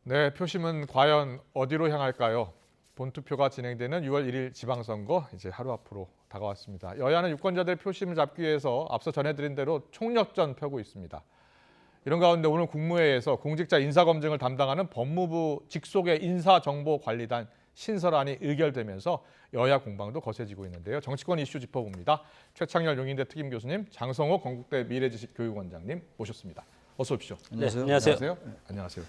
네, 표심은 과연 어디로 향할까요? 본투표가 진행되는 6월 1일 지방선거 이제 하루 앞으로 다가왔습니다. 여야는 유권자들의 표심을 잡기 위해서 앞서 전해드린 대로 총력전 펴고 있습니다. 이런 가운데 오늘 국무회의에서 공직자 인사검증을 담당하는 법무부 직속의 인사정보관리단 신설안이 의결되면서 여야 공방도 거세지고 있는데요. 정치권 이슈 짚어봅니다. 최창렬 용인대 특임교수님, 장성호 건국대 미래지식교육원장님 모셨습니다. 어서 오십시오. 안녕하세요. 안녕하세요. 안녕하세요.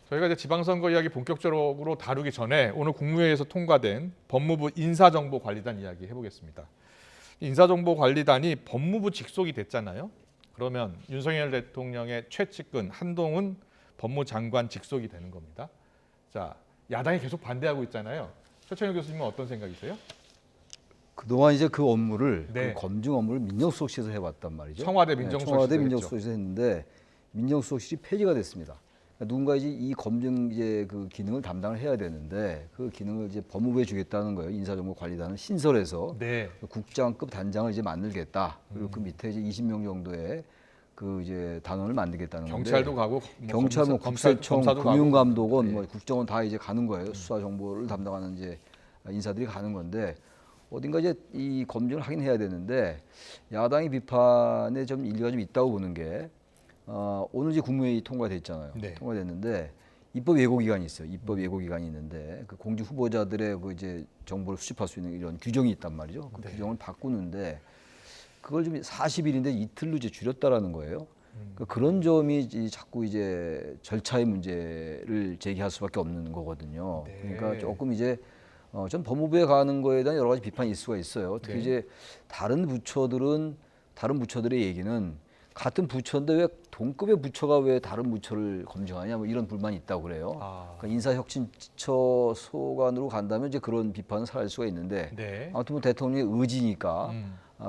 저희가 이제 지방선거 이야기 본격적으로 다루기 전에 오늘 국무회의에서 통과된 법무부 인사정보관리단 이야기 해보겠습니다. 인사정보관리단이 법무부 직속이 됐잖아요. 그러면 윤석열 대통령의 최측근 한동훈 법무장관 직속이 되는 겁니다. 자, 야당이 계속 반대하고 있잖아요. 최창현 교수님은 어떤 생각이세요? 그동안 이제 그 업무를 네. 그 검증 업무를 민정수석실에서 해왔단 말이죠. 청와대 네, 민정수석실에서 청와대 했죠. 민정수석실에서 했는데 민정수석실이 폐지가 됐습니다. 그러니까 누군가 이제 이 검증 이제 그 기능을 담당을 해야 되는데 그 기능을 이제 법무부에 주겠다는 거예요. 인사정보관리단을 신설해서 네. 국장급 단장을 이제 만들겠다. 그리고 그 밑에 이제 20명 정도의 그 이제 단원을 만들겠다는 건데 경찰도 가고 경찰, 뭐 국세청, 검사도 금융감독원, 가고. 뭐 국정원 다 이제 가는 거예요. 수사 정보를 담당하는 이제 인사들이 가는 건데 어딘가 이제 이 검증을 하긴 해야 되는데 야당의 비판에 좀 일리가 좀 있다고 보는 게 오늘 이제 국무회의 통과됐잖아요. 네. 통과됐는데 입법 예고 기간이 있어요. 입법 예고 기간이 있는데 그 공직 후보자들의 그 이제 정보를 수집할 수 있는 이런 규정이 있단 말이죠. 그 네. 규정을 바꾸는데 그걸 좀 40일인데 이틀로 이제 줄였다라는 거예요. 그런 점이 자꾸 이제 절차의 문제를 제기할 수밖에 없는 거거든요. 네. 그러니까 조금 이제 전 법무부에 가는 거에 대한 여러 가지 비판이 있을 수가 있어요. 특히 네. 이제 다른 부처들의 얘기는 같은 부처인데 왜 동급의 부처가 왜 다른 부처를 검증하냐 뭐 이런 불만이 있다고 그래요. 그러니까 인사혁신처 소관으로 간다면 이제 그런 비판은 사라질 수가 있는데 네. 아무튼 뭐 대통령의 의지니까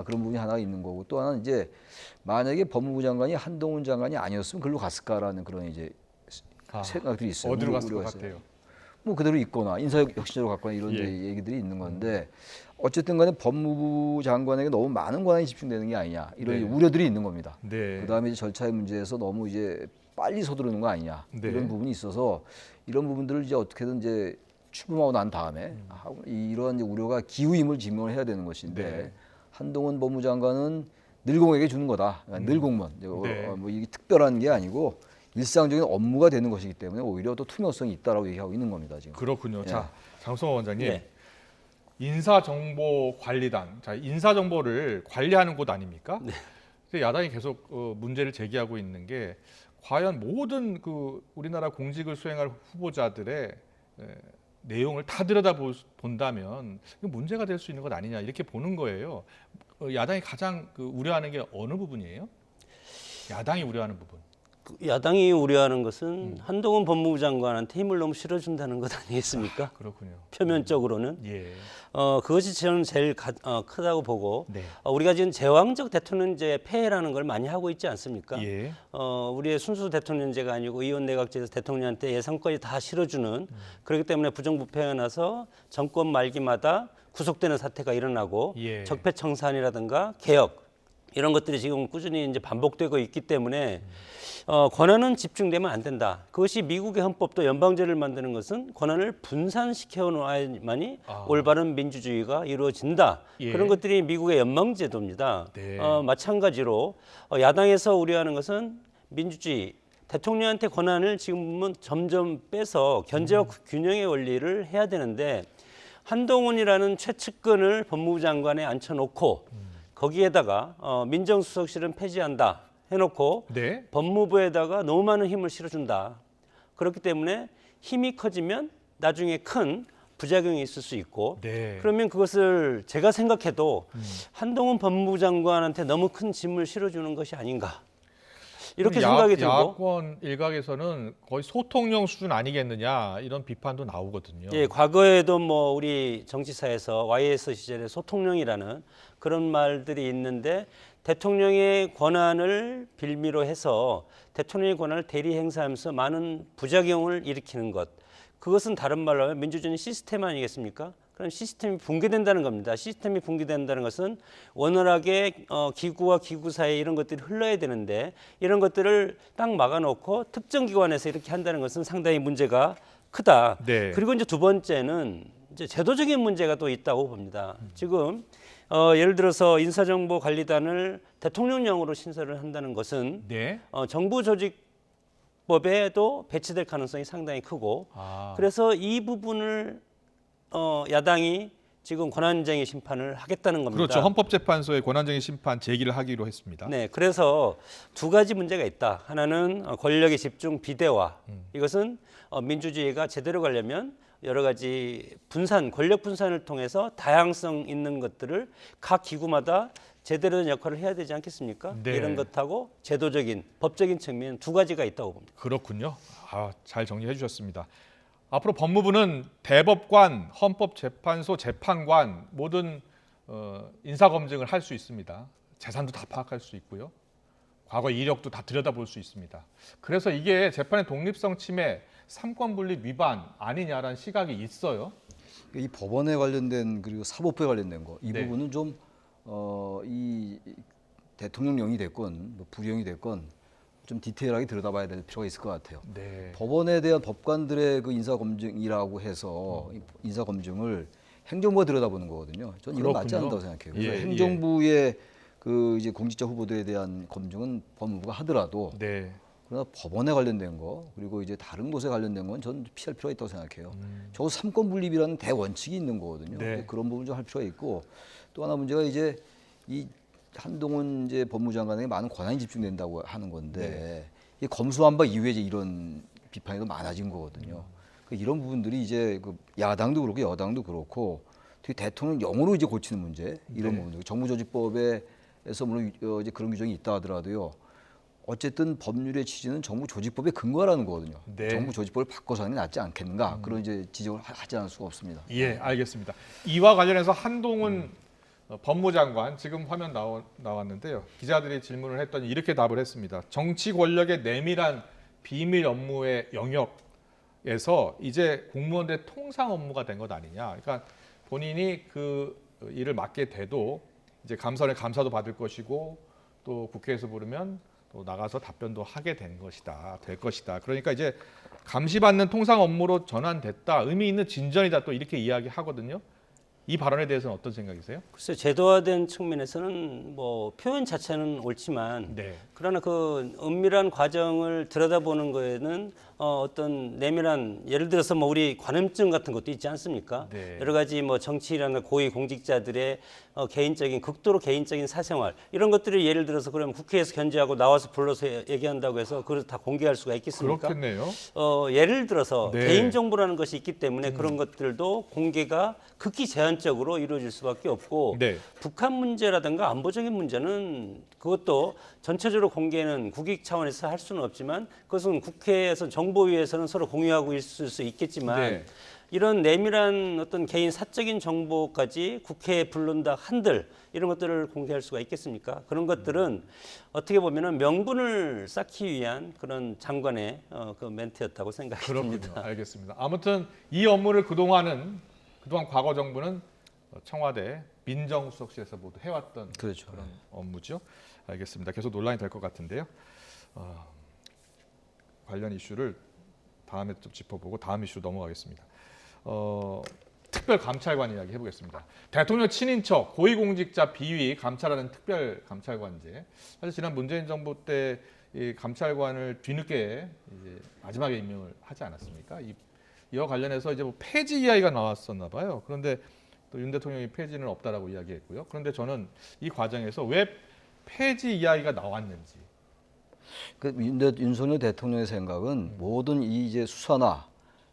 그런 부분이 하나가 있는 거고 또 하나는 이제 만약에 법무부 장관이 한동훈 장관이 아니었으면 글로 갔을까라는 그런 이제 생각들이 있어요. 어디로 갔을 것 우려가 있어요. 같아요? 뭐 그대로 있거나 인사혁신처로 갔거나 이런 이제 얘기들이 있는 건데 어쨌든 간에 법무부 장관에게 너무 많은 권한이 집중되는 게 아니냐 이런 네. 우려들이 있는 겁니다. 네. 그다음에 이제 절차의 문제에서 너무 이제 빨리 서두르는 거 아니냐 네. 이런 부분이 있어서 이런 부분들을 이제 어떻게든 이제 출범하고 난 다음에 이러한 이제 우려가 기후임을 증명을 해야 되는 것인데 네. 한동훈 법무장관은 늘공에게 주는 거다. 그러니까 늘공무원. 네. 뭐 이게 특별한 게 아니고 일상적인 업무가 되는 것이기 때문에 오히려 또 투명성이 있다라고 얘기하고 있는 겁니다 지금. 그렇군요. 예. 자, 장성호 원장님. 네. 인사정보관리단. 자, 인사정보를 관리하는 곳 아닙니까? 네. 근데 야당이 계속 문제를 제기하고 있는 게 과연 모든 그 우리나라 공직을 수행할 후보자들의 내용을 다 본다면 문제가 될 수 있는 것 아니냐 이렇게 보는 거예요. 야당이 가장 우려하는 게 어느 부분이에요? 야당이 우려하는 부분. 야당이 우려하는 것은 한동훈 법무부 장관한테 힘을 너무 실어준다는 것 아니겠습니까? 그렇군요. 표면적으로는. 예. 그것이 저는 제일 크다고 보고 네. 우리가 지금 제왕적 대통령제 폐해라는 걸 많이 하고 있지 않습니까? 예. 우리의 순수 대통령제가 아니고 이원 내각제에서 대통령한테 예산까지 다 실어주는 그렇기 때문에 부정부패가 나서 정권 말기마다 구속되는 사태가 일어나고 예. 적폐청산이라든가 개혁 이런 것들이 지금 꾸준히 이제 반복되고 있기 때문에 권한은 집중되면 안 된다. 그것이 미국의 헌법도 연방제를 만드는 것은 권한을 분산시켜 놓아야만이 올바른 민주주의가 이루어진다. 예. 그런 것들이 미국의 연방제도입니다. 네. 마찬가지로 야당에서 우려하는 것은 민주주의, 대통령한테 권한을 지금은 점점 빼서 견제와 균형의 원리를 해야 되는데 한동훈이라는 최측근을 법무부 장관에 앉혀놓고 거기에다가 민정수석실은 폐지한다 해놓고 네. 법무부에다가 너무 많은 힘을 실어준다. 그렇기 때문에 힘이 커지면 나중에 큰 부작용이 있을 수 있고 네. 그러면 그것을 제가 생각해도 한동훈 법무부 장관한테 너무 큰 짐을 실어주는 것이 아닌가 이렇게 생각이 들고 야권 일각에서는 거의 소통령 수준 아니겠느냐 이런 비판도 나오거든요. 예, 과거에도 뭐 우리 정치사에서 YS 시절에 소통령이라는 그런 말들이 있는데 대통령의 권한을 빌미로 해서 대통령의 권한을 대리 행사하면서 많은 부작용을 일으키는 것. 그것은 다른 말로 하면 민주주의 시스템 아니겠습니까? 그런 시스템이 붕괴된다는 겁니다. 시스템이 붕괴된다는 것은 원활하게 기구와 기구 사이에 이런 것들이 흘러야 되는데 이런 것들을 딱 막아놓고 특정 기관에서 이렇게 한다는 것은 상당히 문제가 크다. 네. 그리고 이제 두 번째는 이제 제도적인 문제가 또 있다고 봅니다. 지금 예를 들어서 인사정보관리단을 대통령령으로 신설을 한다는 것은 네. 정부 조직법에도 배치될 가능성이 상당히 크고 그래서 이 부분을 야당이 지금 권한쟁의 심판을 하겠다는 겁니다. 그렇죠. 헌법재판소에 권한쟁의 심판 제기를 하기로 했습니다. 네, 그래서 두 가지 문제가 있다. 하나는 권력의 집중 비대화. 이것은 민주주의가 제대로 가려면 여러 가지 분산, 권력 분산을 통해서 다양성 있는 것들을 각 기구마다 제대로 된 역할을 해야 되지 않겠습니까? 네. 이런 것하고 제도적인, 법적인 측면 두 가지가 있다고 봅니다. 그렇군요. 잘 정리해 주셨습니다. 앞으로 법무부는 대법관, 헌법재판소 재판관 모든 인사검증을 할 수 있습니다. 재산도 다 파악할 수 있고요. 과거 이력도 다 들여다볼 수 있습니다. 그래서 이게 재판의 독립성 침해, 삼권분립 위반 아니냐라는 시각이 있어요. 이 법원에 관련된 그리고 사법부에 관련된 거 이 네. 부분은 좀 이 대통령령이 됐건 뭐 부령이 됐건 좀 디테일하게 들여다봐야 될 필요가 있을 것 같아요. 네. 법원에 대한 법관들의 그 인사 검증이라고 해서 인사 검증을 행정부가 들여다보는 거거든요. 저는 이건 맞지 그렇군요. 않는다고 생각해요. 그래서 예, 행정부의 그 이제 공직자 후보들에 대한 검증은 법무부가 하더라도 네. 그러나 법원에 관련된 거 그리고 이제 다른 곳에 관련된 건 저는 피할 필요가 있다고 생각해요. 적어도 삼권 분립이라는 대원칙이 있는 거거든요. 네. 그런 부분 좀 할 필요가 있고 또 하나 문제가 이제 이 한동훈 이제 법무장관에게 많은 권한이 집중된다고 하는 건데 이 검수한 바 이후에 이제 이런 비판이 더 많아진 거거든요. 이런 부분들이 이제 그 야당도 그렇고 여당도 그렇고 특히 대통령령으로 이제 고치는 문제 이런 네. 부분들 정부조직법에서 물론 이제 그런 규정이 있다 하더라도요. 어쨌든 법률의 취지는 정부 조직법의 근거라는 거거든요. 네. 정부 조직법을 바꿔서 하는 게 낫지 않겠는가 그런 이제 지적을 하지 않을 수가 없습니다. 예, 알겠습니다. 이와 관련해서 한동훈 법무장관 지금 화면 나왔는데요. 기자들이 질문을 했더니 이렇게 답을 했습니다. 정치 권력의 내밀한 비밀 업무의 영역에서 이제 공무원들의 통상 업무가 된 것 아니냐. 그러니까 본인이 그 일을 맡게 돼도 이제 감사원의 감사도 받을 것이고 또 국회에서 부르면 또 나가서 답변도 하게 될 것이다. 그러니까 이제 감시받는 통상 업무로 전환됐다. 의미 있는 진전이다. 또 이렇게 이야기하거든요. 이 발언에 대해서는 어떤 생각이세요? 글쎄 제도화된 측면에서는 뭐 표현 자체는 옳지만 네. 그러나 그 은밀한 과정을 들여다보는 거에는 어떤 내밀한 예를 들어서 뭐 우리 관음증 같은 것도 있지 않습니까? 네. 여러 가지 뭐 정치인이나 고위 공직자들의 개인적인 극도로 개인적인 사생활 이런 것들을 예를 들어서 그러면 국회에서 견제하고 나와서 불러서 얘기한다고 해서 그걸 다 공개할 수가 있겠습니까? 그렇겠네요. 예를 들어서 네. 개인 정보라는 것이 있기 때문에 그런 것들도 공개가 극히 제한적으로 이루어질 수밖에 없고 네. 북한 문제라든가 안보적인 문제는 그것도 전체적으로 공개는 국익 차원에서 할 수는 없지만 그것은 국회에서 정보위에서는 서로 공유하고 있을 수 있겠지만 네. 이런 내밀한 어떤 개인 사적인 정보까지 국회에 부른다 한들 이런 것들을 공개할 수가 있겠습니까? 그런 것들은 어떻게 보면은 명분을 쌓기 위한 그런 장관의 그 멘트였다고 생각이 그렇군요. 듭니다. 알겠습니다. 아무튼 이 업무를 그동안 과거 정부는 청와대 민정수석실에서 모두 해왔던 그렇죠. 그런 업무죠. 알겠습니다. 계속 논란이 될 것 같은데요. 관련 이슈를 다음에 좀 짚어보고 다음 이슈로 넘어가겠습니다. 특별감찰관 이야기 해보겠습니다. 대통령 친인척, 고위공직자 비위 감찰하는 특별감찰관제. 사실 지난 문재인 정부 때 이 감찰관을 뒤늦게 이제 마지막에 임명을 하지 않았습니까? 이와 관련해서 이제 뭐 폐지 이야기가 나왔었나 봐요. 그런데 또 윤 대통령이 폐지는 없다라고 이야기했고요. 그런데 저는 이 과정에서 왜 폐지 이야기가 나왔는지. 윤석열 대통령의 생각은 모든 이 이제 수사나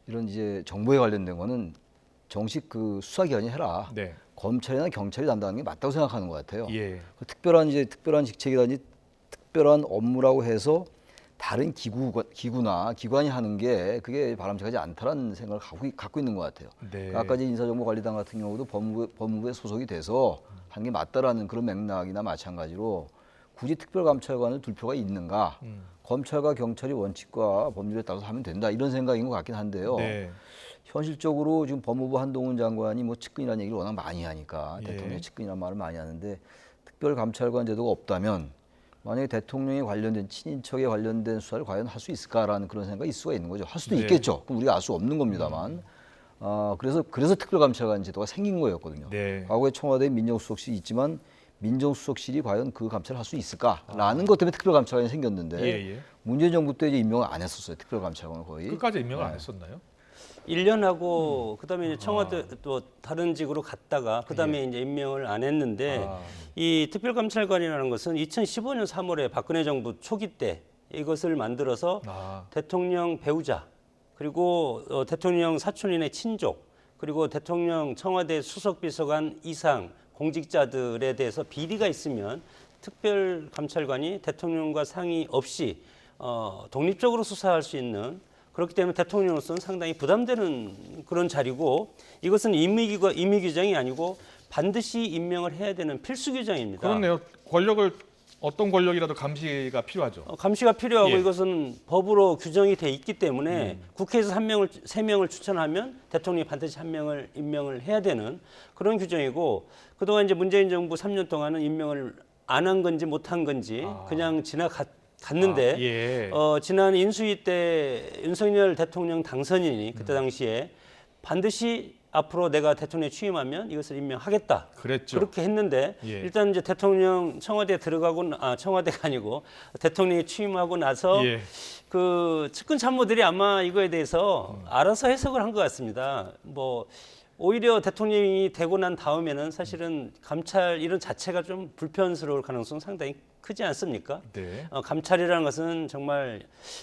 이런 이제 정보에 관련된 거는 정식 그 수사기관이 해라. 네. 검찰이나 경찰이 담당하는 게 맞다고 생각하는 것 같아요. 예. 그 특별한 직책이라든지 특별한 업무라고 해서 다른 기구나 기관이 하는 게 그게 바람직하지 않다라는 생각을 갖고 있는 것 같아요. 네. 아까 이제 인사정보관리단 같은 경우도 법무부에 소속이 돼서 하는 게 맞다라는 그런 맥락이나 마찬가지로 굳이 특별감찰관을 둘 필요가 있는가? 검찰과 경찰이 원칙과 법률에 따라서 하면 된다 이런 생각인 것 같긴 한데요. 네. 현실적으로 지금 법무부 한동훈 장관이 뭐 측근이라는 얘기를 워낙 많이 하니까 예. 대통령의 측근이라는 말을 많이 하는데 특별감찰관 제도가 없다면 만약에 대통령에 관련된 친인척에 관련된 수사를 과연 할 수 있을까라는 그런 생각이 있을 수가 있는 거죠. 할 수도 네. 있겠죠. 그럼 우리가 알 수 없는 겁니다만. 그래서 특별감찰관 제도가 생긴 거였거든요. 네. 과거에 청와대에 민정수석실이 있지만 민정수석실이 과연 그 감찰을 할 수 있을까라는 것 때문에 특별감찰관이 생겼는데 예. 문재인 정부 때 이제 임명을 안 했었어요. 특별감찰관을 거의. 끝까지 임명을 안 했었나요? 1년 하고 그다음에 이제 청와대 또 다른 직으로 갔다가 그다음에 이제 임명을 안 했는데 이 특별감찰관이라는 것은 2015년 3월에 박근혜 정부 초기 때 이것을 만들어서 대통령 배우자 그리고 대통령 사촌인의 친족 그리고 대통령 청와대 수석비서관 이상 공직자들에 대해서 비리가 있으면 특별감찰관이 대통령과 상의 없이 독립적으로 수사할 수 있는 그렇기 때문에 대통령으로서는 상당히 부담되는 그런 자리고 이것은 임의 규정이 아니고 반드시 임명을 해야 되는 필수 규정입니다. 그렇네요. 어떤 권력이라도 감시가 필요하죠. 감시가 필요하고 예. 이것은 법으로 규정이 돼 있기 때문에 국회에서 3명을 추천하면 대통령이 반드시 1명을 임명을 해야 되는 그런 규정이고 그동안 이제 문재인 정부 3년 동안은 임명을 안 한 건지 못 한 건지 그냥 지나갔는데 예. 지난 인수위 때 윤석열 대통령 당선인이 그때 당시에 반드시 앞으로 내가 대통령에 취임하면 이것을 임명하겠다. 그랬죠. 그렇게 했는데 예. 일단 이제 대통령 청와대에 들어가고 청와대가 아니고 대통령이 취임하고 나서 예. 그 측근 참모들이 아마 이거에 대해서 알아서 해석을 한 것 같습니다. 뭐 오히려 대통령이 되고 난 다음에는 사실은 감찰 이런 자체가 좀 불편스러울 가능성은 상당히 크지 않습니까? 네. 감찰이라는 것은 정말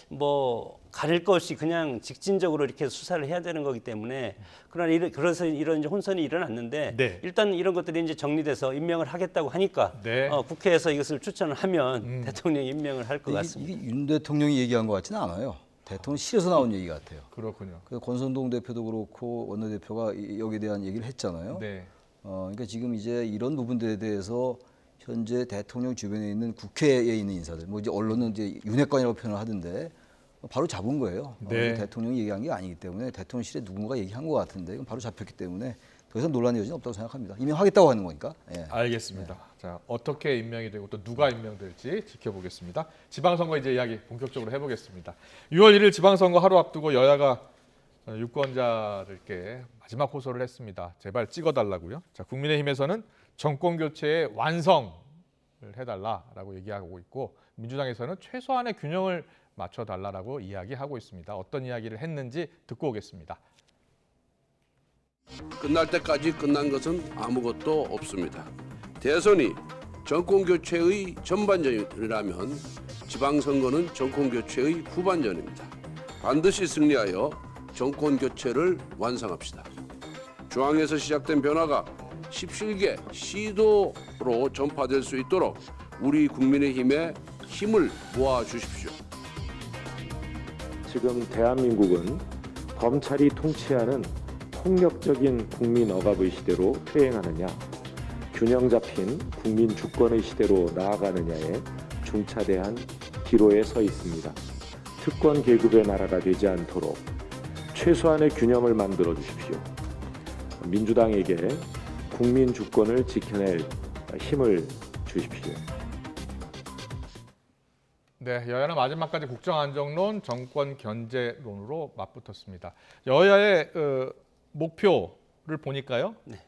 뭐 가릴 것 없이 그냥 직진적으로 이렇게 수사를 해야 되는 거기 때문에 그래서 이런 이제 혼선이 일어났는데 네. 일단 이런 것들이 이제 정리돼서 임명을 하겠다고 하니까 네. 국회에서 이것을 추천을 하면 대통령이 임명을 할 것 같습니다. 이게 윤 대통령이 얘기한 것 같지는 않아요. 대통령실에서 나온 얘기 같아요. 그렇군요. 그래서 권선동 대표도 그렇고 원내대표가 여기에 대한 얘기를 했잖아요. 네. 그러니까 지금 이제 이런 부분들에 대해서 현재 대통령 주변에 있는 국회에 있는 인사들, 뭐 이제 언론은 이제 윤핵관이라고 표현을 하던데 바로 잡은 거예요. 네. 대통령이 얘기한 게 아니기 때문에 대통령실에 누군가 얘기한 것 같은데 이건 바로 잡혔기 때문에 더 이상 논란의 여지는 없다고 생각합니다. 임명하겠다고 하는 거니까. 예. 알겠습니다. 자, 어떻게 임명이 되고 또 누가 임명될지 지켜보겠습니다. 지방선거 이제 이야기 본격적으로 해보겠습니다. 6월 1일 지방선거 하루 앞두고 여야가 유권자들께 마지막 호소를 했습니다. 제발 찍어달라고요. 자, 국민의힘에서는 정권 교체의 완성을 해달라라고 얘기하고 있고 민주당에서는 최소한의 균형을 맞춰달라라고 이야기하고 있습니다. 어떤 이야기를 했는지 듣고 오겠습니다. 끝날 때까지 끝난 것은 아무것도 없습니다. 대선이 정권교체의 전반전이라면 지방선거는 정권교체의 후반전입니다. 반드시 승리하여 정권교체를 완성합시다. 중앙에서 시작된 변화가 17개 시도로 전파될 수 있도록 우리 국민의힘에 힘을 모아주십시오. 지금 대한민국은 검찰이 통치하는 폭력적인 국민 억압의 시대로 퇴행하느냐, 균형 잡힌 국민 주권의 시대로 나아가느냐에 중차대한 기로에 서 있습니다. 특권 계급의 나라가 되지 않도록 최소한의 균형을 만들어 주십시오. 민주당에게 국민 주권을 지켜낼 힘을 주십시오. 네, 여야는 마지막까지 국정안정론, 정권 견제론으로 맞붙었습니다. 여야의 목표를 보니까요. 네.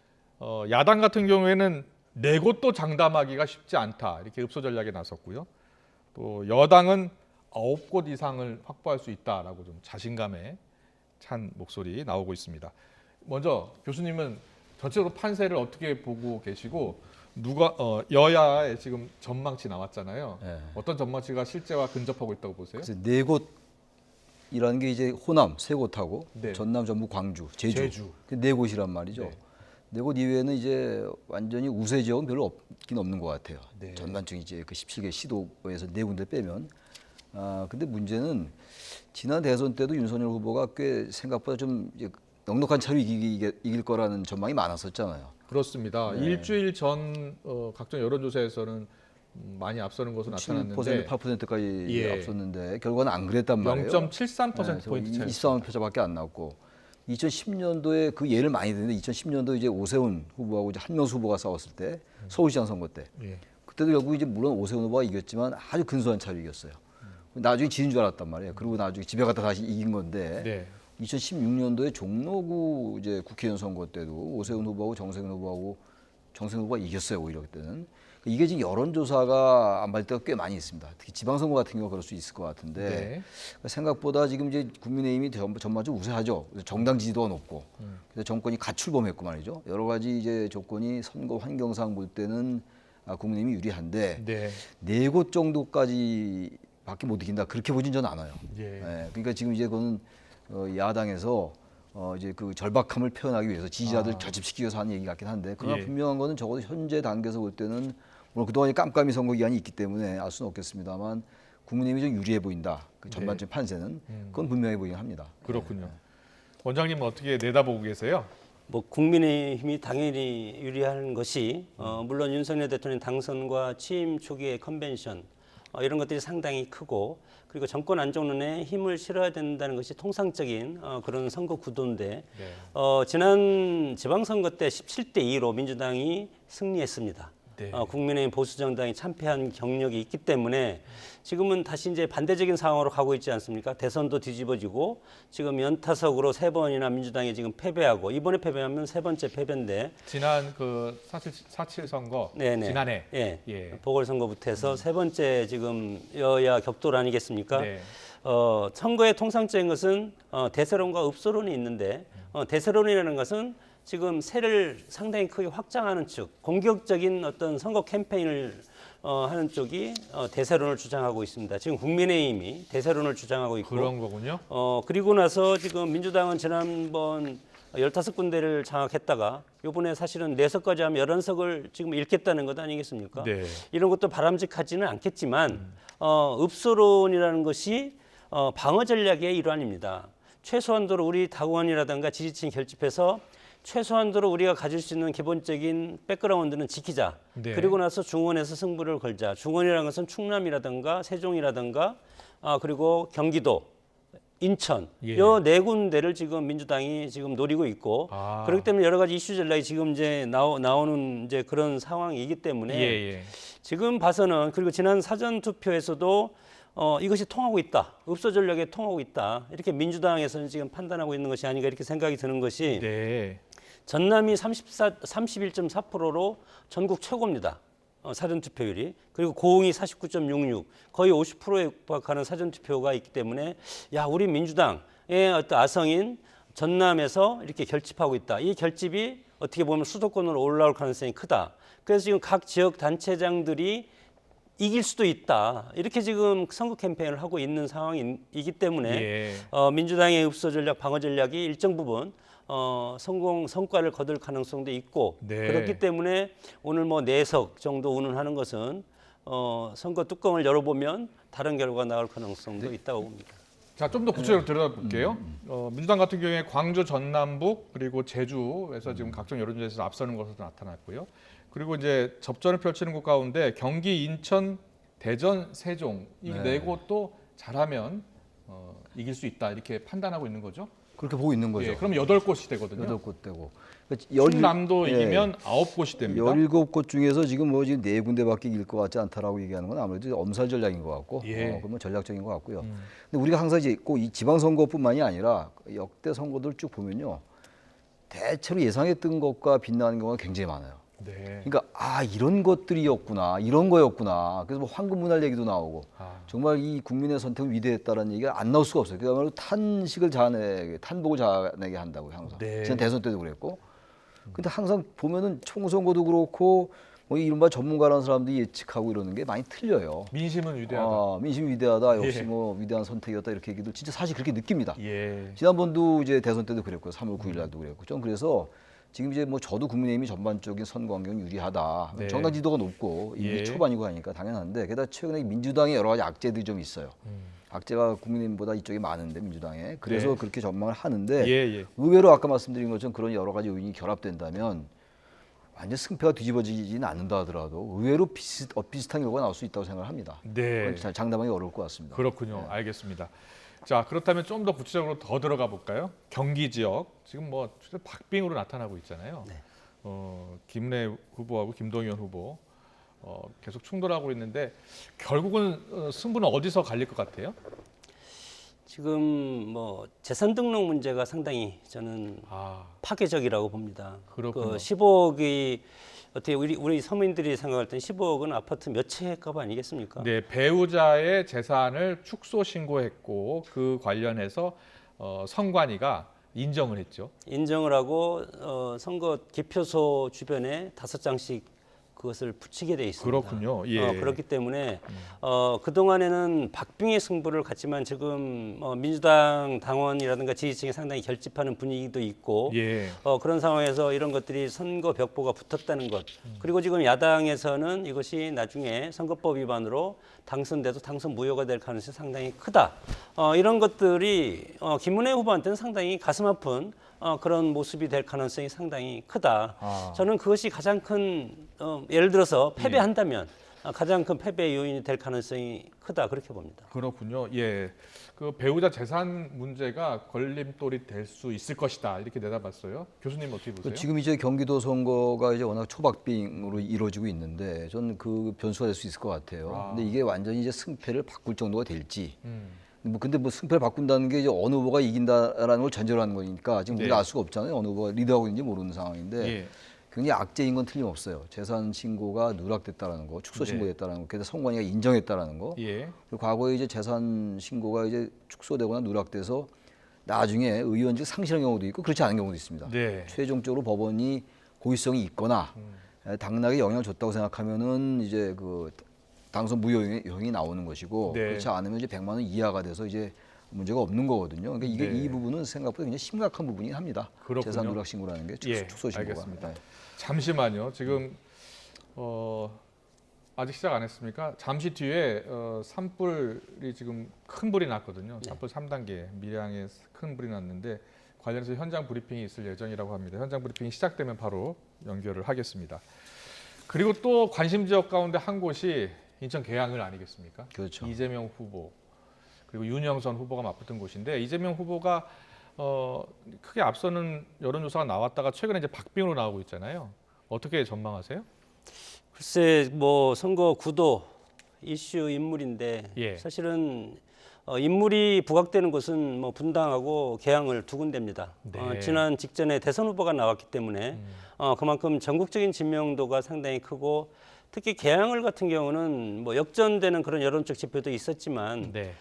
야당 같은 경우에는 네 곳도 장담하기가 쉽지 않다. 이렇게 읍소 전략에 나섰고요. 또 여당은 9곳 이상을 확보할 수 있다라고 좀 자신감에 찬 목소리 나오고 있습니다. 먼저 교수님은 전체적으로 판세를 어떻게 보고 계시고 여야의 지금 전망치 나왔잖아요. 네. 어떤 전망치가 실제와 근접하고 있다고 보세요? 그래서 네 곳이라는 게 이제 호남 세 곳하고 네. 전남, 전북, 광주, 제주. 제주. 그 네 곳이란 말이죠. 네. 네 곳 이외에는 이제 완전히 우세 지역은 별로 없긴 없는 것 같아요. 네. 전반적인 이제 그 17개 시도에서 네 군데 빼면. 근데 문제는 지난 대선 때도 윤석열 후보가 꽤 생각보다 좀 이제 넉넉한 차로 이길 거라는 전망이 많았었잖아요. 그렇습니다. 네. 일주일 전 각종 여론조사에서는 많이 앞서는 것으로 나타났는데 7%, 8%까지 예. 앞섰는데 결과는 안 그랬단 말이에요. 0.73% 포인트 차이. 23만 표차밖에 안 나왔고 2010년도에 그 예를 많이 드는데 2010년도 이제 오세훈 후보하고 이제 한명수 후보가 싸웠을 때 서울시장 선거 때 예. 그때도 결국 이제 물론 오세훈 후보가 이겼지만 아주 근소한 차로 이겼어요. 나중에 지는 줄 알았단 말이에요. 그리고 나중에 집에 갔다 다시 이긴 건데 네. 2016년도에 종로구 이제 국회의원 선거 때도 오세훈 후보하고 정세균 후보가 이겼어요. 오히려 그때는. 이게 지금 여론조사가 안 받을 때가 꽤 많이 있습니다. 특히 지방선거 같은 경우가 그럴 수 있을 것 같은데 네. 생각보다 지금 이제 국민의힘이 전반적으로 우세하죠. 정당 지지도가 높고 그래서 정권이 가출범했고 말이죠. 여러 가지 이제 조건이 선거 환경상 볼 때는 국민의힘이 유리한데 네. 4곳 정도까지밖에 못 이긴다. 그렇게 보진 저는 않아요. 예. 예, 그러니까 지금 이제 그거는 야당에서 이제 그 절박함을 표현하기 위해서 지지자들 결집시키기 위해서 하는 얘기 같긴 한데 그러나 예. 분명한 거는 적어도 현재 단계에서 볼 때는 물론 그동안 깜깜이 선거 기간이 있기 때문에 알 수는 없겠습니다만 국민의힘이 좀 유리해 보인다. 그 전반적인 판세는 그건 분명해 보이긴 합니다. 그렇군요. 원장님은 어떻게 내다보고 계세요? 뭐 국민의힘이 당연히 유리한 것이 물론 윤석열 대통령 당선과 취임 초기의 컨벤션 이런 것들이 상당히 크고 그리고 정권 안정론에 힘을 실어야 된다는 것이 통상적인 그런 선거 구도인데 네. 지난 지방선거 때 17대 2로 민주당이 승리했습니다. 네. 국민의힘 보수정당이 참패한 경력이 있기 때문에 지금은 다시 이제 반대적인 상황으로 가고 있지 않습니까? 대선도 뒤집어지고 지금 연타석으로 3번이나 민주당이 지금 패배하고 이번에 패배하면 3번째 패배인데 지난 그 4.7 선거 네네. 지난해 예. 예. 보궐선거부터 해서 3번째 지금 여야 격돌 아니겠습니까? 네. 선거의 통상적인 것은 대세론과 읍소론이 있는데 대세론이라는 것은 지금 세를 상당히 크게 확장하는 측, 공격적인 어떤 선거 캠페인을 하는 쪽이 대세론을 주장하고 있습니다. 지금 국민의힘이 대세론을 주장하고 있고 그런 거군요. 그리고 나서 지금 민주당은 지난번 15군데를 장악했다가 이번에 사실은 4석까지 하면 11석을 지금 잃겠다는 것 아니겠습니까? 네. 이런 것도 바람직하지는 않겠지만 읍소론이라는 것이 방어 전략의 일환입니다. 최소한도로 우리 당원이라든가 지지층 결집해서 최소한도로 우리가 가질 수 있는 기본적인 백그라운드는 지키자. 네. 그리고 나서 중원에서 승부를 걸자. 중원이라는 것은 충남이라든가 세종이라든가 그리고 경기도, 인천 예. 이 4군데를 지금 민주당이 지금 노리고 있고 그렇기 때문에 여러 가지 이슈 전략이 지금 이제 나오는 이제 그런 상황이기 때문에 예. 지금 봐서는 그리고 지난 사전 투표에서도 이것이 통하고 있다. 읍소 전략에 통하고 있다. 이렇게 민주당에서는 지금 판단하고 있는 것이 아닌가 이렇게 생각이 드는 것이 네. 전남이 31.4%로 전국 최고입니다. 사전 투표율이. 그리고 고흥이 49.66, 거의 50%에 육박하는 사전 투표가 있기 때문에 야, 우리 민주당의 어떤 아성인 전남에서 이렇게 결집하고 있다. 이 결집이 어떻게 보면 수도권으로 올라올 가능성이 크다. 그래서 지금 각 지역 단체장들이 이길 수도 있다. 이렇게 지금 선거 캠페인을 하고 있는 상황이기 때문에 예. 민주당의 읍소 전략, 방어 전략이 일정 부분 성과를 거둘 가능성도 있고 네. 그렇기 때문에 오늘 뭐 4석 정도 운운하는 것은 선거 뚜껑을 열어보면 다른 결과가 나올 가능성도 있다고 봅니다. 자, 좀 더 구체적으로 들여다볼게요. 민주당 같은 경우에 광주, 전남북 그리고 제주에서 지금 각종 여론조사에서 앞서는 것으로 나타났고요. 그리고 이제 접전을 펼치는 곳 가운데 경기, 인천, 대전, 세종 이 4곳도 잘하면 이길 수 있다 이렇게 판단하고 있는 거죠. 그렇게 보고 있는 거죠. 예, 그럼 8곳이 되거든요. 8곳 되고. 충남도 이기면 9곳이 됩니다. 17곳 중에서 지금 뭐 지금 4군데밖에 이길 것 같지 않다라고 얘기하는 건 아무래도 엄살 전략인 것 같고, 예. 그러면 전략적인 것 같고요. 근데 우리가 항상 이제 꼭 이 지방선거뿐만이 아니라 역대 선거들 쭉 보면요, 대체로 예상했던 것과 빗나는 경우가 굉장히 많아요. 네. 그러니까 이런 것들이었구나, 이런 거였구나. 그래서 뭐 황금 문할 얘기도 나오고, 정말 이 국민의 선택은 위대했다라는 얘기가 안 나올 수가 없어요. 그야말로 탄복을 자아내게 한다고 항상. 네. 지난 대선 때도 그랬고. 근데 항상 보면은 총선거도 그렇고 뭐 이른바 전문가라는 사람들이 예측하고 이러는 게 많이 틀려요. 민심은 위대하다. 민심이 위대하다. 역시 예. 뭐 위대한 선택이었다 이렇게 얘기도 진짜 사실 그렇게 느낍니다. 예. 지난번도 이제 대선 때도 그랬고요. 3월 9일 날도 그랬고. 좀 그래서 지금 이제 뭐 저도 국민의힘이 전반적인 선거 환경이 유리하다. 네. 정당 지도가 높고 이미 예. 초반이고 하니까 당연한데 게다가 최근에 민주당의 여러 가지 악재들이 좀 있어요. 악재가 국민의힘보다 이쪽이 많은데 민주당에. 그래서 네. 그렇게 전망을 하는데 예. 의외로 아까 말씀드린 것처럼 그런 여러 가지 요인이 결합된다면 완전 승패가 뒤집어지지는 않는다 하더라도 의외로 비슷한 결과가 나올 수 있다고 생각을 합니다. 네. 그건 잘 장담하기 어려울 것 같습니다. 그렇군요. 알겠습니다. 자, 그렇다면 좀 더 구체적으로 더 들어가 볼까요? 경기 지역 지금 뭐 박빙으로 나타나고 있잖아요. 네. 김래 후보하고 김동연 후보 계속 충돌하고 있는데 결국은 승부는 어디서 갈릴 것 같아요? 지금 뭐 재산 등록 문제가 상당히 저는 파괴적이라고 봅니다. 그렇군요. 15억이 어떻게 우리 서민들이 생각할 땐 15억은 아파트 몇 채 값 아니겠습니까? 네, 배우자의 재산을 축소 신고했고 그 관련해서 선관위가 인정을 했죠. 인정을 하고 선거 기표소 주변에 5장씩 그것을 붙이게 돼 있습니다. 그렇군요. 예. 그렇기 때문에 그동안에는 박빙의 승부를 갔지만 지금 민주당 당원이라든가 지지층이 상당히 결집하는 분위기도 있고 예. 그런 상황에서 이런 것들이 선거 벽보가 붙었다는 것 그리고 지금 야당에서는 이것이 나중에 선거법 위반으로 당선돼도 당선 무효가 될 가능성이 상당히 크다. 이런 것들이 김문혜 후보한테는 상당히 가슴 아픈 그런 모습이 될 가능성이 상당히 크다. 저는 그것이 가장 큰 예를 들어서 패배한다면 가장 큰 패배 요인이 될 가능성이 크다 그렇게 봅니다. 그렇군요. 예, 그 배우자 재산 문제가 걸림돌이 될 수 있을 것이다 이렇게 내다봤어요. 교수님 어떻게 보세요? 지금 이제 경기도 선거가 이제 워낙 초박빙으로 이루어지고 있는데 저는 그 변수가 될 수 있을 것 같아요. 근데 이게 완전히 이제 승패를 바꿀 정도가 될지. 근데 뭐 승패를 바꾼다는 게 이제 어느 후보가 이긴다라는 걸 전제로 하는 거니까 지금 우리가 알 수가 없잖아요. 어느 후보가 리드하고 있는지 모르는 상황인데 예. 굉장히 악재인 건 틀림없어요. 재산 신고가 누락됐다라는 거, 축소 신고됐다라는 거, 그래서 선관위가 인정했다라는 거. 예. 그리고 과거에 이제 재산 신고가 이제 축소되거나 누락돼서 나중에 의원직 상실한 경우도 있고 그렇지 않은 경우도 있습니다. 네. 최종적으로 법원이 고의성이 있거나 당락에 영향을 줬다고 생각하면은 이제 그 당선 무효형이 나오는 것이고 네. 그렇지 않으면 이제 100만 원 이하가 돼서 이제 문제가 없는 거거든요. 그러니까 이게 네. 이 부분은 생각보다 굉장히 심각한 부분이긴 합니다. 그렇군요. 재산 누락 신고라는 게 예, 축소 신고가. 알겠습니다. 네. 잠시만요. 지금 아직 시작 안 했습니까? 잠시 뒤에 산불이 지금 큰 불이 났거든요. 산불 3단계 밀양에 큰 불이 났는데 관련해서 현장 브리핑이 있을 예정이라고 합니다. 현장 브리핑이 시작되면 바로 연결을 하겠습니다. 그리고 또 관심 지역 가운데 한 곳이 인천 계양을 아니겠습니까? 그렇죠. 이재명 후보 그리고 윤영선 후보가 맞붙은 곳인데 이재명 후보가 크게 앞서는 여론조사가 나왔다가 최근에 이제 박빙으로 나오고 있잖아요. 어떻게 전망하세요? 글쎄 뭐 선거 구도 이슈 인물인데 예. 사실은 인물이 부각되는 곳은 뭐 분당하고 계양을 두 군데입니다. 네. 지난 직전에 대선 후보가 나왔기 때문에 그만큼 전국적인 지명도가 상당히 크고 특히 계양을 같은 경우는 뭐 역전되는 그런 여론적 지표도 있었지만 네.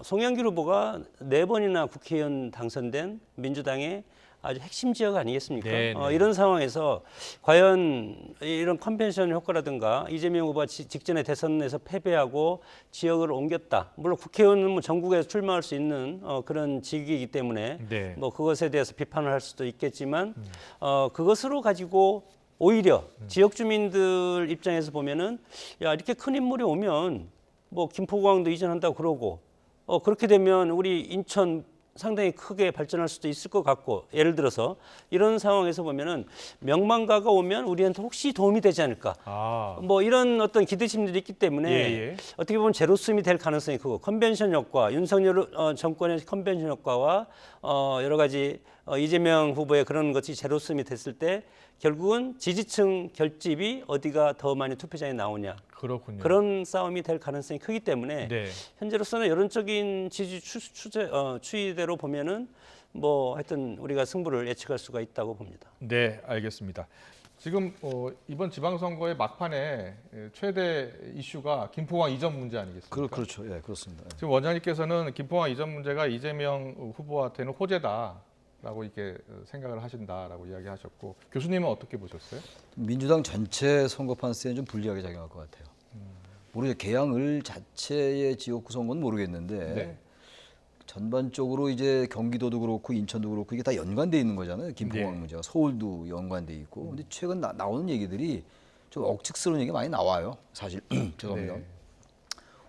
송영길 후보가 4번이나 국회의원 당선된 민주당의 아주 핵심 지역 아니겠습니까? 네, 네. 이런 상황에서 과연 이런 컨벤션 효과라든가 이재명 후보가 직전에 대선에서 패배하고 지역을 옮겼다. 물론 국회의원은 뭐 전국에서 출마할 수 있는 그런 직위이기 때문에 네. 뭐 그것에 대해서 비판을 할 수도 있겠지만 그것으로 가지고 오히려 지역 주민들 입장에서 보면은 야 이렇게 큰 인물이 오면 뭐 김포공항도 이전한다고 그러고 그렇게 되면 우리 인천 상당히 크게 발전할 수도 있을 것 같고 예를 들어서 이런 상황에서 보면은 명망가가 오면 우리한테 혹시 도움이 되지 않을까 뭐 이런 어떤 기대심들이 있기 때문에 예. 어떻게 보면 제로섬이 될 가능성이 크고 컨벤션 효과 윤석열 정권의 컨벤션 효과와 여러 가지 이재명 후보의 그런 것이 제로섬이 됐을 때 결국은 지지층 결집이 어디가 더 많이 투표장에 나오냐 그렇군요. 그런 싸움이 될 가능성이 크기 때문에 네. 현재로서는 여론적인 지지 추이대로 보면은 뭐 하여튼 우리가 승부를 예측할 수가 있다고 봅니다. 네, 알겠습니다. 지금 이번 지방선거의 막판에 최대 이슈가 김포공항 이전 문제 아니겠습니까? 그렇죠. 예, 그렇습니다. 지금 원장님께서는 김포공항 이전 문제가 이재명 후보한테는 호재다라고 이렇게 생각을 하신다라고 이야기하셨고 교수님은 어떻게 보셨어요? 민주당 전체 선거판 세는 좀 불리하게 작용할 것 같아요. 모르죠. 계양을 자체의 지역구 선거는 모르겠는데 네. 전반적으로 이제 경기도도 그렇고 인천도 그렇고 이게 다 연관돼 있는 거잖아요. 김포공항 네. 문제가 서울도 연관돼 있고. 근데 최근 나오는 얘기들이 좀 억측스러운 얘기가 많이 나와요. 사실 죄송합니다. 네.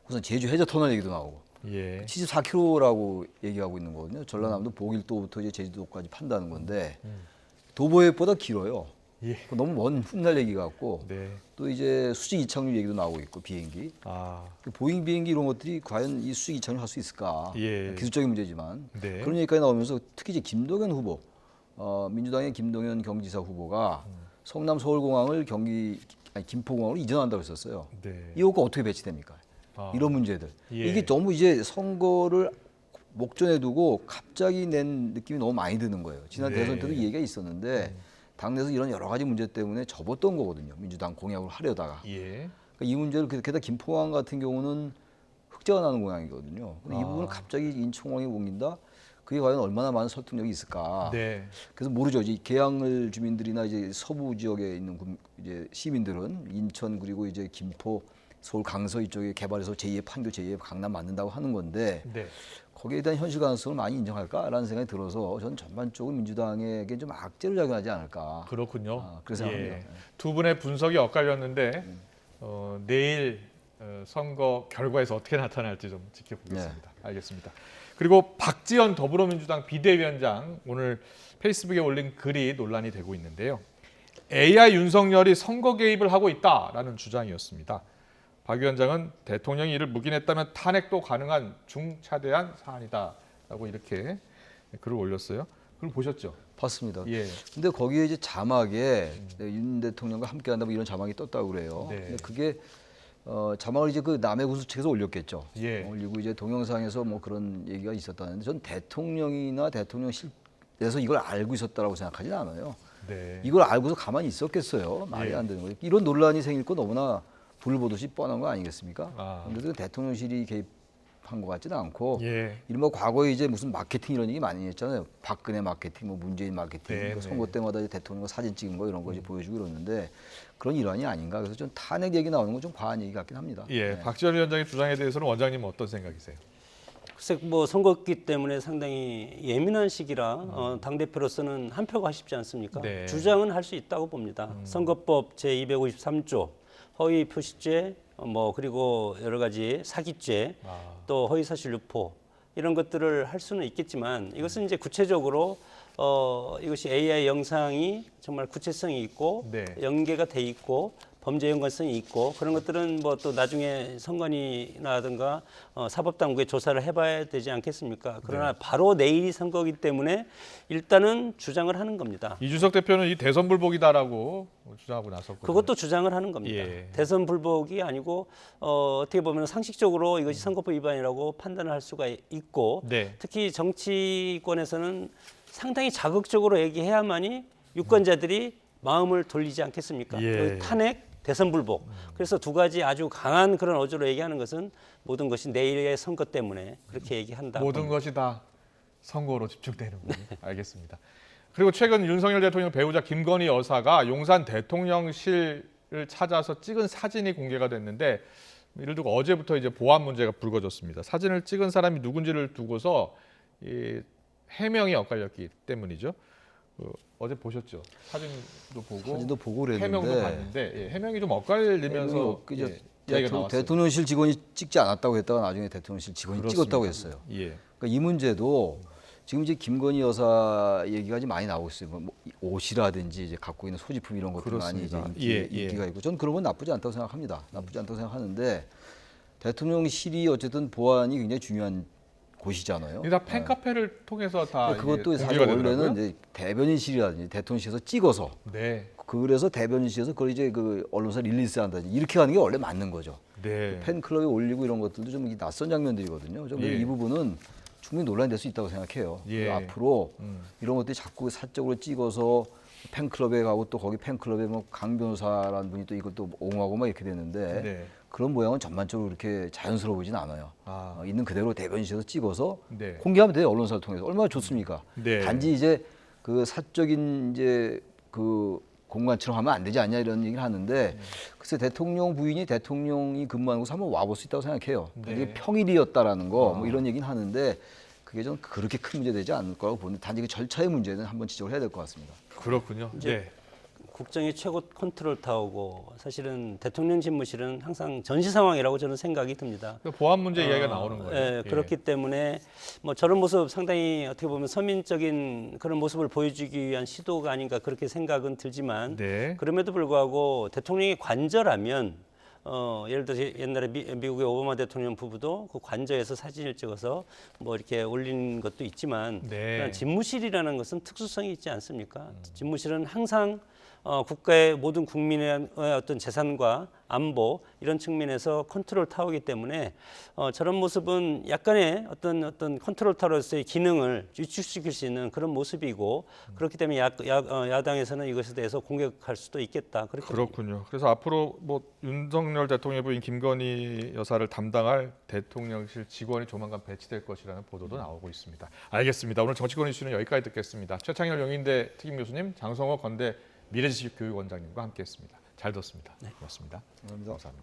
우선 제주 해저 터널 얘기도 나오고. 예. 74km라고 얘기하고 있는 거거든요. 전라남도 보길도부터 이제 제주도까지 판다는 건데 도보획보다 길어요. 예. 그거 너무 먼 훗날 얘기 같고 네. 또 이제 수직 이착륙 얘기도 나오고 있고 비행기. 아, 그 보잉 비행기 이런 것들이 과연 이 수직 이착륙 할 수 있을까? 예. 기술적인 문제지만 네. 그런 얘기까지 나오면서 특히 이제 김동연 후보, 민주당의 김동연 경기지사 후보가 성남 서울공항을 김포공항으로 이전한다고 했었어요. 네. 이 호가 어떻게 배치됩니까? 아. 이런 문제들. 예. 이게 너무 이제 선거를 목전에 두고 갑자기 낸 느낌이 너무 많이 드는 거예요. 지난 네. 대선 때도 이 얘기가 있었는데 당내에서 이런 여러 가지 문제 때문에 접었던 거거든요. 민주당 공약을 하려다가. 예. 그러니까 이 문제를 게다가 김포항 같은 경우는 흑자가 나는 모양이거든요. 근데 이 부분을 갑자기 인천공항에 옮긴다? 그게 과연 얼마나 많은 설득력이 있을까? 네. 그래서 모르죠. 이제 계양을 주민들이나 이제 서부 지역에 있는 이제 시민들은 인천 그리고 이제 김포, 서울 강서 이쪽에 개발해서 제2의 판교, 제2의 강남 만든다고 하는 건데 네. 거기에 대한 현실 가능성을 많이 인정할까라는 생각이 들어서 저는 전반적으로 민주당에게 좀 악재로 작용하지 않을까. 그렇군요. 그래서 생각합니다. 두 분의 분석이 엇갈렸는데 내일 선거 결과에서 어떻게 나타날지 좀 지켜보겠습니다. 알겠습니다. 그리고 박지원 더불어민주당 비대위원장 오늘 페이스북에 올린 글이 논란이 되고 있는데요. AI 윤석열이 선거 개입을 하고 있다라는 주장이었습니다. 박 위원장은 대통령이 이를 묵인했다면 탄핵도 가능한 중차대한 사안이다라고 이렇게 글을 올렸어요. 그걸 보셨죠? 봤습니다. 예. 근데 거기에 이제 자막에 윤 대통령과 함께한다 뭐 이런 자막이 떴다고 그래요. 네. 근데 그게 자막을 이제 그 남의 군수 측에서 올렸겠죠. 예. 올리고 이제 동영상에서 뭐 그런 얘기가 있었다는데 전 대통령이나 대통령실에서 이걸 알고 있었다라고 생각하지는 않아요. 네. 이걸 알고서 가만히 있었겠어요. 말이 예. 안 되는 거예요. 이런 논란이 생길 거 너무나 불을 보듯이 뻔한 거 아니겠습니까? 아. 그래서 대통령실이 개입한 것 같지는 않고 예. 이른바 과거에 이제 무슨 마케팅 이런 얘기 많이 했잖아요. 박근혜 마케팅, 뭐 문재인 마케팅, 네, 그 네. 선거 때마다 이제 대통령 사진 찍은 거 이런 거 이제 보여주고 이러는데 그런 일환이 아닌가. 그래서 좀 탄핵 얘기 나오는 건 좀 과한 얘기 같긴 합니다. 예. 네. 박지원 위원장의 주장에 대해서는 원장님은 어떤 생각이세요? 글쎄 뭐 선거기 때문에 상당히 예민한 시기라 당 대표로서는 한 표가 아쉽지 않습니까? 네. 주장은 할 수 있다고 봅니다. 선거법 제 253조 허위 표시죄 뭐 그리고 여러 가지 사기죄 또 허위 사실 유포 이런 것들을 할 수는 있겠지만 이것은 이제 구체적으로 이것이 AI 영상이 정말 구체성이 있고 네. 연계가 돼 있고 범죄 연관성이 있고 그런 것들은 뭐 또 나중에 선관위라든가 사법당국에 조사를 해봐야 되지 않겠습니까? 그러나 바로 내일이 선거이기 때문에 일단은 주장을 하는 겁니다. 이준석 대표는 이 대선 불복이다라고 주장하고 나섰거든요. 그것도 주장을 하는 겁니다. 예. 대선 불복이 아니고 어떻게 보면 상식적으로 이것이 선거법 위반이라고 판단을 할 수가 있고 네. 특히 정치권에서는 상당히 자극적으로 얘기해야만이 유권자들이 마음을 돌리지 않겠습니까? 예. 탄핵, 대선 불복. 그래서 두 가지 아주 강한 그런 어조로 얘기하는 것은 모든 것이 내일의 선거 때문에 그렇게 얘기한다. 모든 것이 다 선거로 집중되는군요. 알겠습니다. 그리고 최근 윤석열 대통령 배우자 김건희 여사가 용산 대통령실을 찾아서 찍은 사진이 공개가 됐는데 이를 두고 어제부터 이제 보안 문제가 불거졌습니다. 사진을 찍은 사람이 누군지를 두고서 이 해명이 엇갈렸기 때문이죠. 어제 보셨죠? 사진도 보고 그랬는데 해명도 봤는데 예, 해명이 좀 엇갈리면서 그죠. 이야기가 나왔어요. 대통령실 직원이 찍지 않았다고 했다가 나중에 대통령실 직원이 그렇습니다. 찍었다고 했어요. 예. 그러니까 이 문제도 지금 이제 김건희 여사 얘기가 지금 많이 나오고 있어요. 뭐 옷이라든지 이제 갖고 있는 소지품 이런 것들 많이 이제 그렇습니다. 인기가 있고 저는 그런 건 나쁘지 않다고 생각합니다. 나쁘지 않다고 생각하는데 대통령실이 어쨌든 보안이 굉장히 중요한 곳이잖아요. 이게 다 팬카페를 통해서 다 그것도 이게 사실 공개가 원래는 되더라고요. 이제 대변인실이라든지 대통령실에서 찍어서 네, 그래서 대변인실에서 그걸 이제 그 언론사 릴리스한다든지 이렇게 하는 게 원래 맞는 거죠. 네, 팬클럽에 올리고 이런 것들도 좀 이게 낯선 장면들이거든요. 좀 예. 이 부분은 충분히 논란이 될 수 있다고 생각해요. 예. 앞으로 이런 것들이 자꾸 사적으로 찍어서 팬클럽에 가고 또 거기 팬클럽에 뭐 강 변호사라는 분이 또 이걸 또 옹호하고 막 이렇게 되는데 네. 그런 모양은 전반적으로 그렇게 자연스러워지진 않아요. 아. 있는 그대로 대변인실에서 찍어서 네. 공개하면 돼요. 언론사를 통해서 얼마나 좋습니까? 네. 단지 이제 그 사적인 이제 그 공간처럼 하면 안 되지 않냐 이런 얘기를 하는데 글쎄 대통령 부인이 대통령이 근무하는 곳에 한번 와볼 수 있다고 생각해요. 네. 이게 평일이었다라는 거 뭐 이런 얘기는 하는데 그게 좀 그렇게 큰 문제 되지 않을 거라고 보는데 단지 그 절차의 문제는 한번 지적을 해야 될 것 같습니다. 그렇군요. 네. 국정의 최고 컨트롤 타워고 사실은 대통령 집무실은 항상 전시 상황이라고 저는 생각이 듭니다. 보안 문제 이야기가 나오는 거예요. 예, 그렇기 때문에 뭐 저런 모습 상당히 어떻게 보면 서민적인 그런 모습을 보여주기 위한 시도가 아닌가 그렇게 생각은 들지만 네. 그럼에도 불구하고 대통령이 관저라면 예를 들어서 옛날에 미국의 오바마 대통령 부부도 그 관저에서 사진을 찍어서 뭐 이렇게 올린 것도 있지만 네. 집무실이라는 것은 특수성이 있지 않습니까? 집무실은 항상 국가의 모든 국민의 어떤 재산과 안보 이런 측면에서 컨트롤 타워이기 때문에 저런 모습은 약간의 어떤 컨트롤 타워로서의 기능을 위축시킬 수 있는 그런 모습이고 그렇기 때문에 야당에서는 이것에 대해서 공격할 수도 있겠다. 그렇군요. 그래서 앞으로 뭐 윤석열 대통령의 부인 김건희 여사를 담당할 대통령실 직원이 조만간 배치될 것이라는 보도도 나오고 있습니다. 알겠습니다. 오늘 정치권 이슈는 여기까지 듣겠습니다. 최창렬 용인대 특임 교수님, 장성호 건대 미래지식교육원장님과 함께했습니다. 잘 들었습니다. 고맙습니다. 감사합니다.